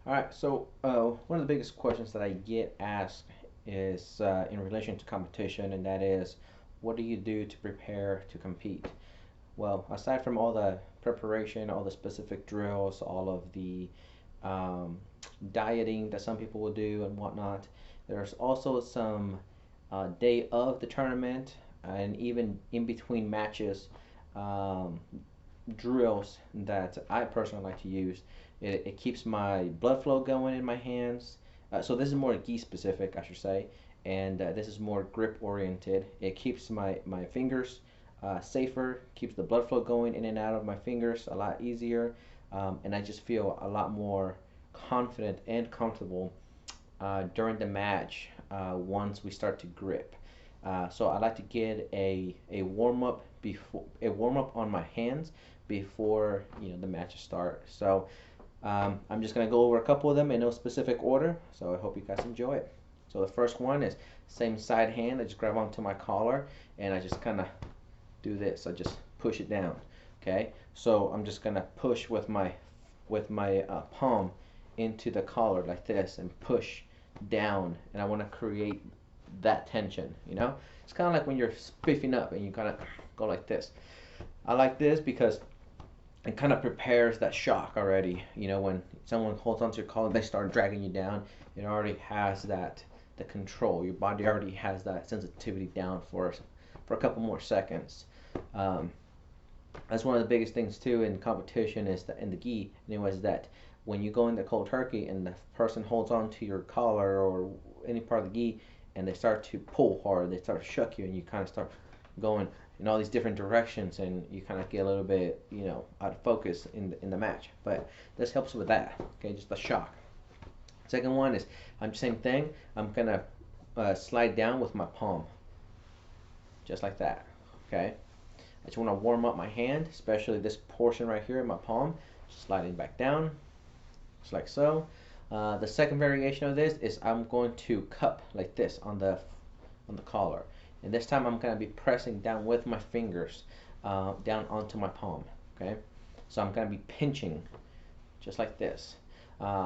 All right, so one of the biggest questions that I get asked is in relation to competition, and that is, what do you do to prepare to compete? Well, aside from all the preparation, all the specific drills, all of the um, dieting that some people will do and whatnot, there's also some day of the tournament and even in between matches um, drills that I personally like to use. It keeps my blood flow going in my hands. So this is more gi specific, I should say, and this is more grip oriented. It keeps my fingers safer, keeps the blood flow going in and out of my fingers a lot easier, and I just feel a lot more confident and comfortable during the match once we start to grip. So I like to get a warm up on my hands before the matches start. So I'm just gonna go over a couple of them in no specific order. So I hope you guys enjoy it. So the first one is same side hand. I just grab onto my collar and I just kind of do this. I just push it down. Okay. So I'm just gonna push with my palm into the collar like this and push down, and I want to create that tension. It's kind of like when you're spiffing up and you kind of go like this. I like this because it kind of prepares that shock already. When someone holds onto your collar, they start dragging you down. It already has the control. Your body already has that sensitivity down for a couple more seconds. Um, that's one of the biggest things too in competition is that in the gi, anyways, that when you go into cold turkey and the person holds on to your collar or any part of the gi and they start to pull hard, they start to shuck you, and you kind of start going in all these different directions, and you kind of get a little bit out of focus in the match. But this helps with that. Okay, just the shock. Second one is same thing. I'm gonna slide down with my palm, just like that. Okay. I just want to warm up my hand, especially this portion right here in my palm. Sliding back down, just like so. The second variation of this is I'm going to cup like this on the collar, and this time I'm going to be pressing down with my fingers down onto my palm. Okay, so I'm going to be pinching just like this.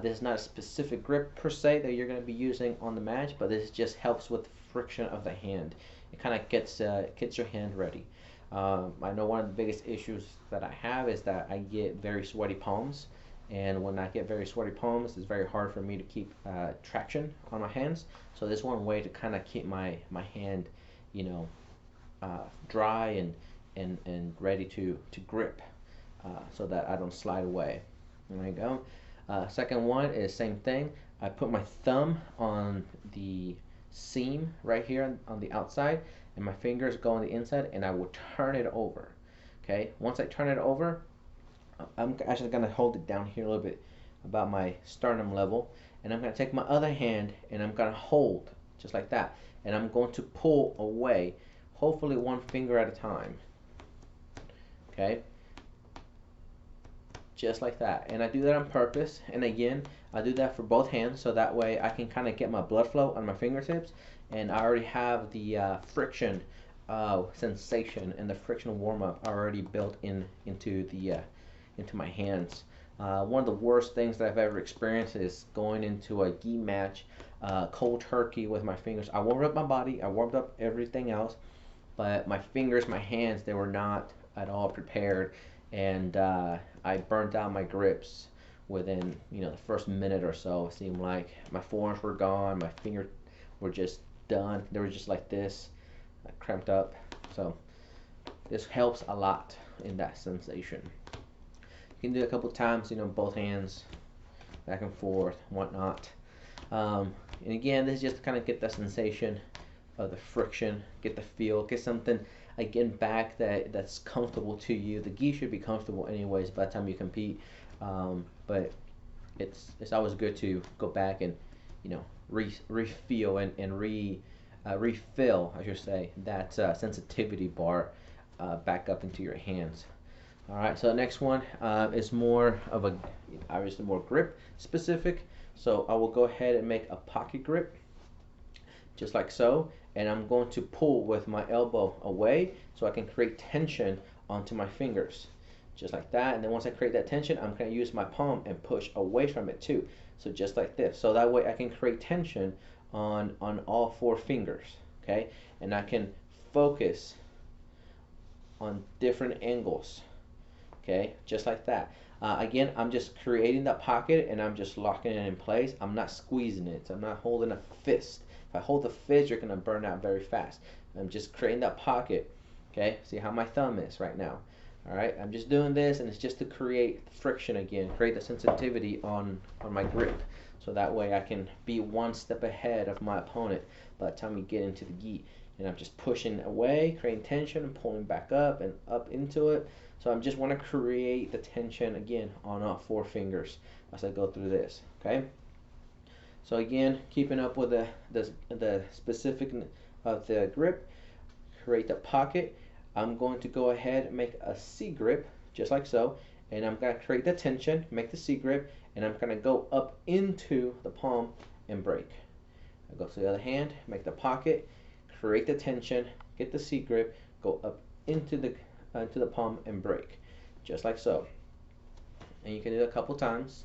This is not a specific grip per se that you're going to be using on the match, but this just helps with friction of the hand. It kind of gets your hand ready. I know one of the biggest issues that I have is that I get very sweaty palms, and when I get very sweaty palms, it's very hard for me to keep traction on my hands. So this is one way to kind of keep my hand, you know, dry and ready to grip, so that I don't slide away. There you go. Second one is same thing. I put my thumb on the seam right here on the outside, and my fingers go on the inside, and I will turn it over. Okay, once I turn it over, I'm actually going to hold it down here a little bit about my sternum level, and I'm going to take my other hand and I'm going to hold just like that, and I'm going to pull away, hopefully one finger at a time. Okay, just like that. And I do that on purpose, and again I do that for both hands, so that way I can kind of get my blood flow on my fingertips, and I already have the friction sensation and the friction warm-up already built into my hands. One of the worst things that I've ever experienced is going into a gi match cold turkey with my fingers. I warmed up my body, I warmed up everything else, but my fingers, my hands, they were not at all prepared, and I burnt out my grips within the first minute or so. It seemed like my forearms were gone, my fingers were just done. They were just like this, cramped up. So this helps a lot in that sensation. You can do it a couple times, both hands, back and forth, whatnot. And again, this is just to kind of get that sensation of the friction, get the feel, get something again back that's comfortable to you. The gi should be comfortable anyways by the time you compete, but it's always good to go back and refeel and refill, I should say, that sensitivity bar back up into your hands. All right, so the next one is more of obviously more grip specific. So I will go ahead and make a pocket grip, just like so, and I'm going to pull with my elbow away so I can create tension onto my fingers. just like that. And then once I create that tension, I'm going to use my palm and push away from it too. So just like this. So that way I can create tension on all 4 fingers, okay? And I can focus on different angles, okay? Just like that. Again, I'm just creating that pocket and I'm just locking it in place. I'm not squeezing it. I'm not holding a fist. If I hold the fist, you're going to burn out very fast. I'm just creating that pocket, okay? See how my thumb is right now. All right, I'm just doing this, and it's just to create friction again, create the sensitivity on my grip, so that way I can be one step ahead of my opponent by the time we get into the gi. And I'm just pushing away, creating tension, and pulling back up and up into it. So I just want to create the tension again on all 4 fingers as I go through this, okay? So again, keeping up with the specific of the grip, create the pocket. I'm going to go ahead and make a C grip, just like so, and I'm going to create the tension, make the C grip, and I'm going to go up into the palm and break. I go to the other hand, make the pocket, create the tension, get the C grip, go up into the palm and break, just like so. And you can do it a couple times.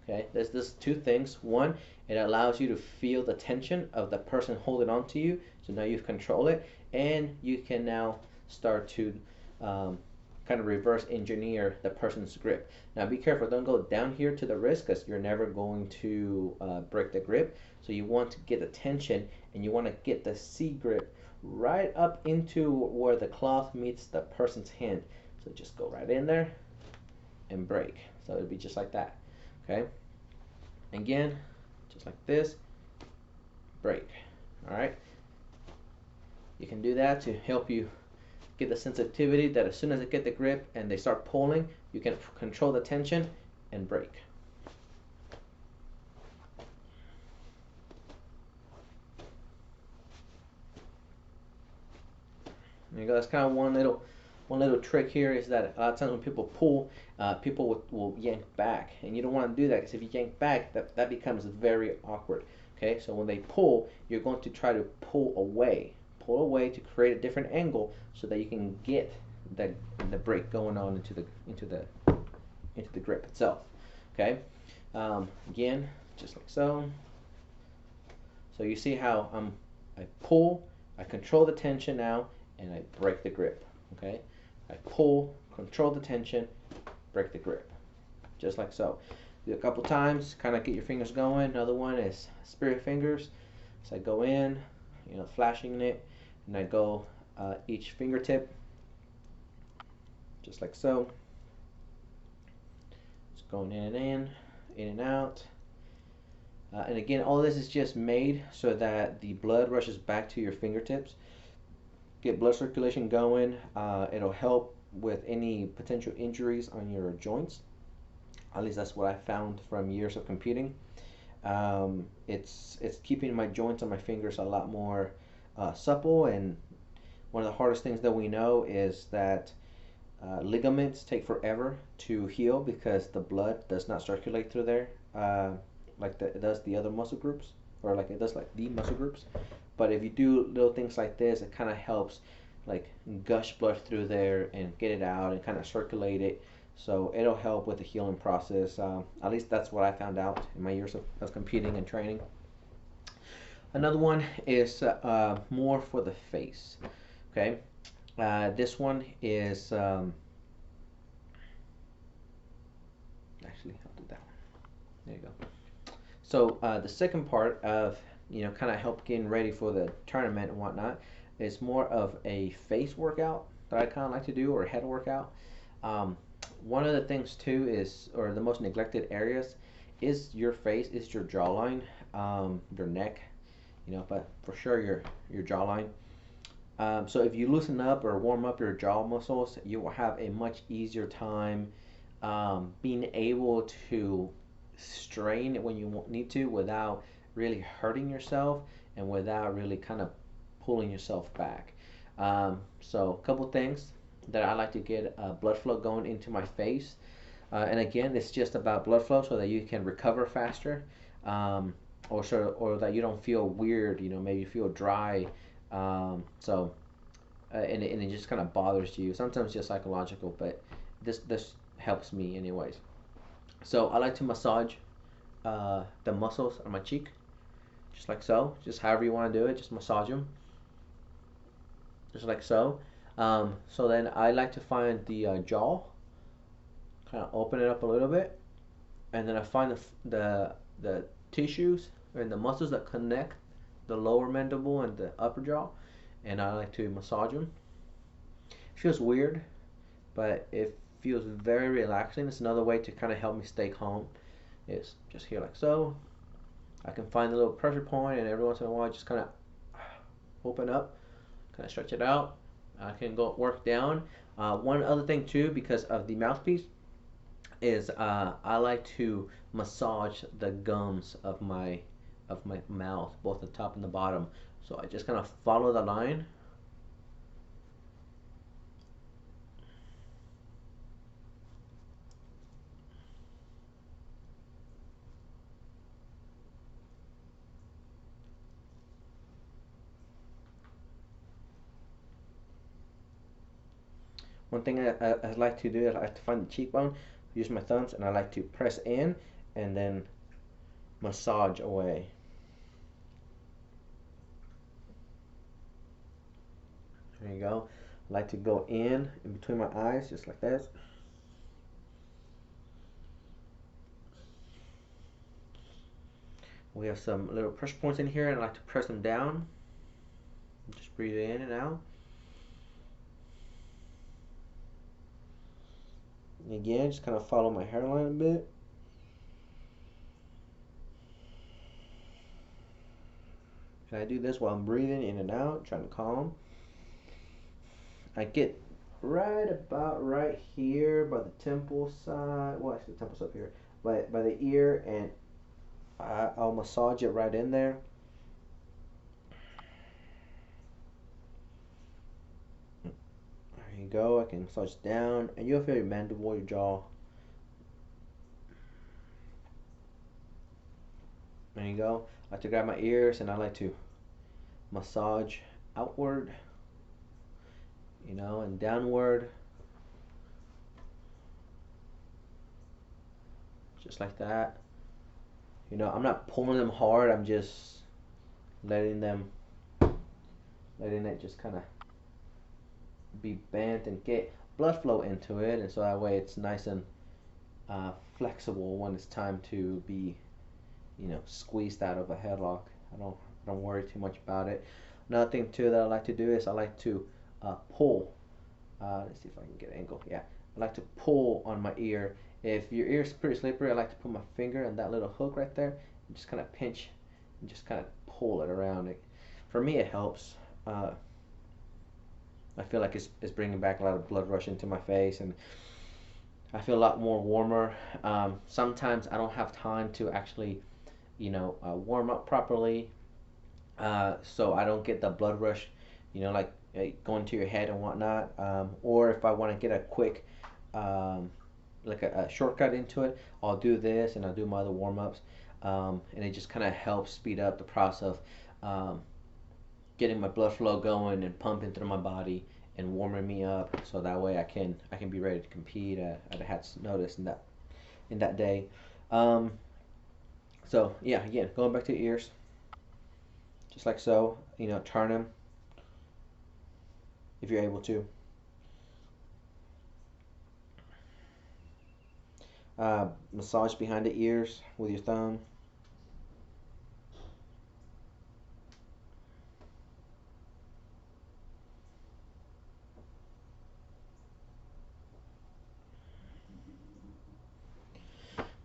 Okay, there's this 2 things. One, it allows you to feel the tension of the person holding on to you. So now you control it, and you can now start to kind of reverse engineer the person's grip. Now be careful, don't go down here to the wrist, because you're never going to break the grip. So you want to get the tension, and you want to get the C grip right up into where the cloth meets the person's hand. So just go right in there and break. So it'll be just like that. Okay, again, just like this, break. All right, you can do that to help you get the sensitivity that as soon as they get the grip and they start pulling, you can control the tension and break. There you go. That's kind of one little trick here, is that a lot of times when people pull, people will yank back, and you don't want to do that, because if you yank back, that becomes very awkward. Okay, so when they pull, you're going to try to pull away to create a different angle, so that you can get the break going on into the grip itself. Okay, again, just like so. So you see how I pull, I control the tension now, and I break the grip. Okay, I pull, control the tension, break the grip, just like so. Do a couple times, kind of get your fingers going. Another one is spirit fingers. So I go in, flashing it, and I go each fingertip, just like so. Just going in and out. And again, all this is just made so that the blood rushes back to your fingertips. Get blood circulation going. It'll help with any potential injuries on your joints. At least that's what I found from years of competing. It's keeping my joints on my fingers a lot more supple. And one of the hardest things that we know is that ligaments take forever to heal, because the blood does not circulate through there like it does the other muscle groups, or like it does like the muscle groups. But if you do little things like this, it kind of helps like gush blood through there and get it out and kind of circulate it. So it'll help with the healing process. At least that's what I found out in my years of competing and training. Another one is more for the face. Okay, this one is actually, I'll do that one. There you go. So the second part of kind of help getting ready for the tournament and whatnot is more of a face workout that I kind of like to do, or a head workout. One of the things too is, or the most neglected areas, is your face, is your jawline, your neck, but for sure your jawline. So if you loosen up or warm up your jaw muscles, you will have a much easier time being able to strain when you need to, without really hurting yourself and without really kind of pulling yourself back. So a couple things that I like to get blood flow going into my face. And again, it's just about blood flow so that you can recover faster, or that you don't feel weird, maybe you feel dry. So and it just kind of bothers you. Sometimes just psychological, but this helps me anyways. So I like to massage the muscles on my cheek, just like so. Just however you want to do it, just massage them, just like so. So then I like to find the jaw, kind of open it up a little bit, and then I find the tissues and the muscles that connect the lower mandible and the upper jaw, and I like to massage them. It feels weird, but it feels very relaxing. It's another way to kind of help me stay calm. It's just here like so. I can find a little pressure point, and every once in a while, just kind of open up, kind of stretch it out. I can go work down. One other thing too, because of the mouthpiece, is I like to massage the gums of my mouth, both the top and the bottom. So I just kind of follow the line. One thing I like to do is I like to find the cheekbone, use my thumbs, and I like to press in and then massage away. There you go. I like to go in between my eyes, just like this. We have some little pressure points in here, and I like to press them down. Just breathe in and out. And again, just kind of follow my hairline a bit. And I do this while I'm breathing in and out, trying to calm. I get right about right here by the temple side. Well, actually, the temple's up here. By the ear, and I'll massage it right in there. There you go. I can massage down, and you'll feel your mandible, your jaw. There you go. I like to grab my ears, and I like to massage outward, and downward, just like that. I'm not pulling them hard. I'm just letting it just kind of be bent and get blood flow into it, and so that way it's nice and flexible when it's time to be, squeezed out of a headlock. I don't worry too much about it. Another thing too that I like to do is I like to pull. Let's see if I can get an angle. Yeah, I like to pull on my ear. If your ear is pretty slippery, I like to put my finger on that little hook right there and just kind of pinch and just kind of pull it around. For me, it helps. I feel like it's bringing back a lot of blood rush into my face, and I feel a lot more warmer. Sometimes I don't have time to actually, warm up properly, so I don't get the blood rush, like going to your head and whatnot. Or if I want to get a quick, like a shortcut into it, I'll do this and I'll do my other warm ups, and it just kind of helps speed up the process of getting my blood flow going and pumping through my body and warming me up, so that way I can be ready to compete at a Hats Notice in that day. Um, so yeah, again, going back to the ears, just like so. Turn them if you're able to. Massage behind the ears with your thumb.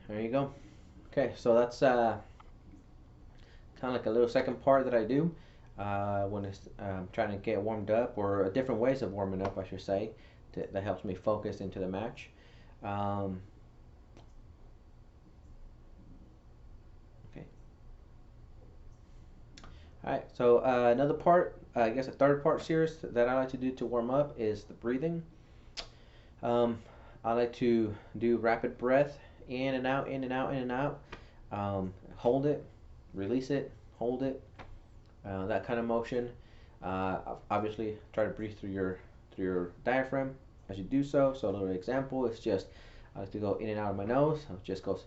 There you go. Okay, so that's kind of like a little second part that I do when it's trying to get warmed up, or different ways of warming up, I should say, that helps me focus into the match. Um, okay. All right. So another part, I guess a third part series that I like to do to warm up is the breathing. Um, I like to do rapid breath, in and out, in and out, in and out. Hold it, release it, hold it, that kind of motion. Obviously, try to breathe through your diaphragm as you do so. So a little example is just I like to go in and out of my nose. So it just goes.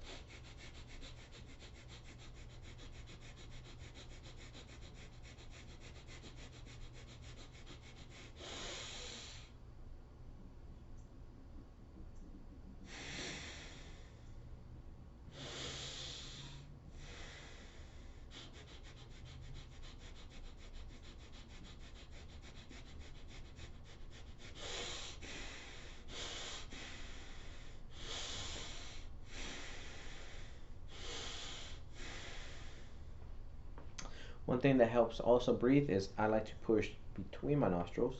One thing that helps also breathe is I like to push between my nostrils.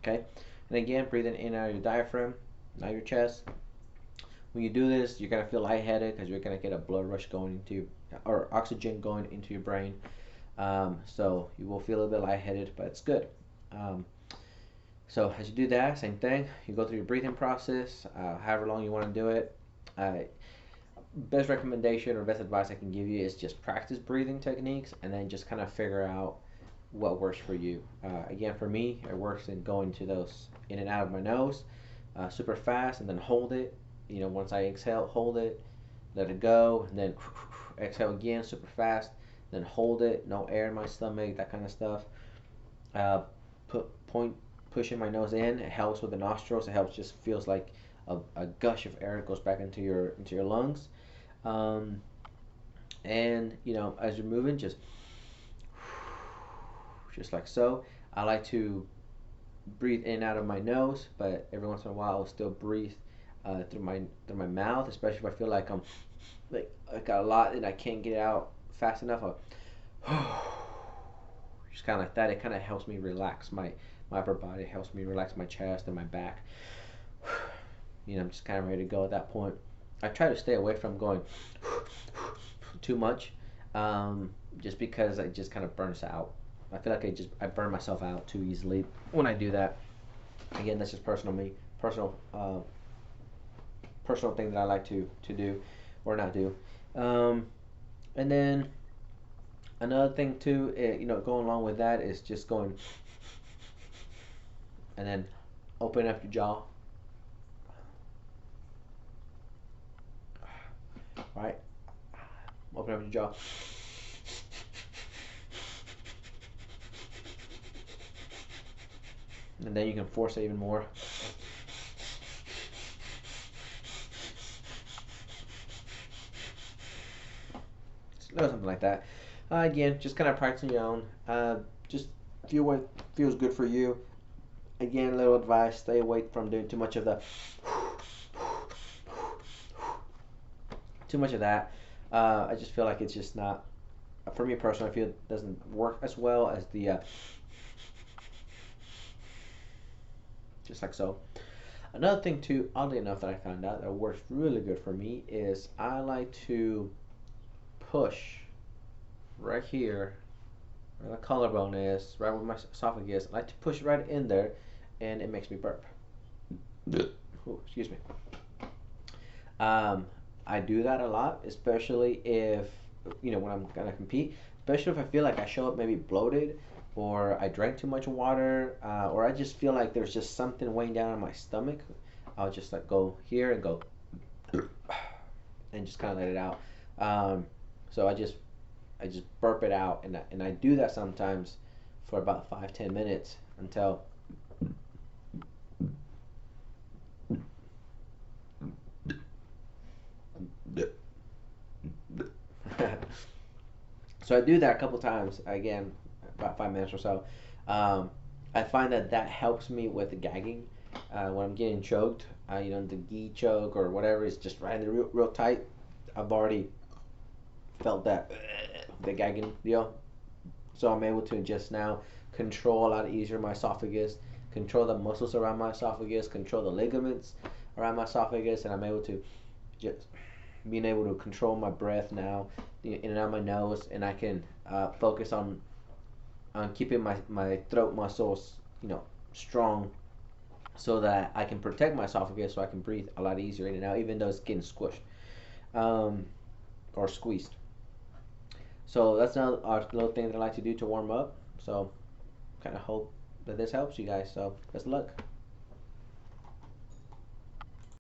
Okay, and again, breathing in and out of your diaphragm, not your chest. When you do this, you're gonna feel lightheaded because you're gonna get a blood rush going into, or oxygen going into your brain. So you will feel a little bit lightheaded, but it's good. Um, so as you do that, same thing. You go through your breathing process, however long you want to do it. Uh, Best recommendation or best advice I can give you is just practice breathing techniques and then just kind of figure out what works for you. Again, for me, it works in going to those in and out of my nose super fast and then hold it. Once I exhale, hold it, let it go, and then exhale again super fast, then hold it, no air in my stomach, that kind of stuff. Uh, pushing my nose in, it helps with the nostrils. It helps, just feels like a gush of air goes back into your lungs. Um, and as you're moving, just like so. I like to breathe in and out of my nose, but every once in a while I'll still breathe through my mouth, especially if I feel like I got a lot and I can't get it out fast enough. I'll just kind of like that. It kind of helps me relax my upper body. It helps me relax my chest and my back. I'm just kind of ready to go at that point. I try to stay away from going too much, just because it just kind of burns out. I feel like I burn myself out too easily when I do that. Again, that's just personal thing that I like to do or not do. Um, and then another thing too, going along with that is just going and then open up your jaw. Right, open up your jaw. And then you can force it even more. Something like that. Again, just kind of practicing your own. Just feel what feels good for you. Again, little advice: stay away from doing too much of that. I just feel like it's just not, for me personally. I feel it doesn't work as well as the just like so. Another thing too, oddly enough, that I found out that works really good for me is I like to push right here where the collarbone is, right where my esophagus. I like to push right in there, and it makes me burp. Ooh, excuse me. Um, I do that a lot, especially if when I'm gonna compete. Especially if I feel like I show up maybe bloated, or I drank too much water, or I just feel like there's just something weighing down on my stomach. I'll just like go here and go, and just kind of let it out. So I just burp it out, and I do that sometimes for about 5-10 minutes until so I do that a couple times, again, about 5 minutes or so. I find that helps me with the gagging when I'm getting choked. The gi choke or whatever is just right in the real tight. I've already felt that the gagging deal, so I'm able to just now control a lot easier my esophagus, control the muscles around my esophagus, control the ligaments around my esophagus, and I'm able to just being able to control my breath now in and out my nose, and I can focus on on keeping my throat muscles, strong, so that I can protect my esophagus, so I can breathe a lot easier in and out, even though it's getting squished, um, or squeezed. So that's another little thing that I like to do to warm up. So kind of hope that this helps you guys. So best of luck.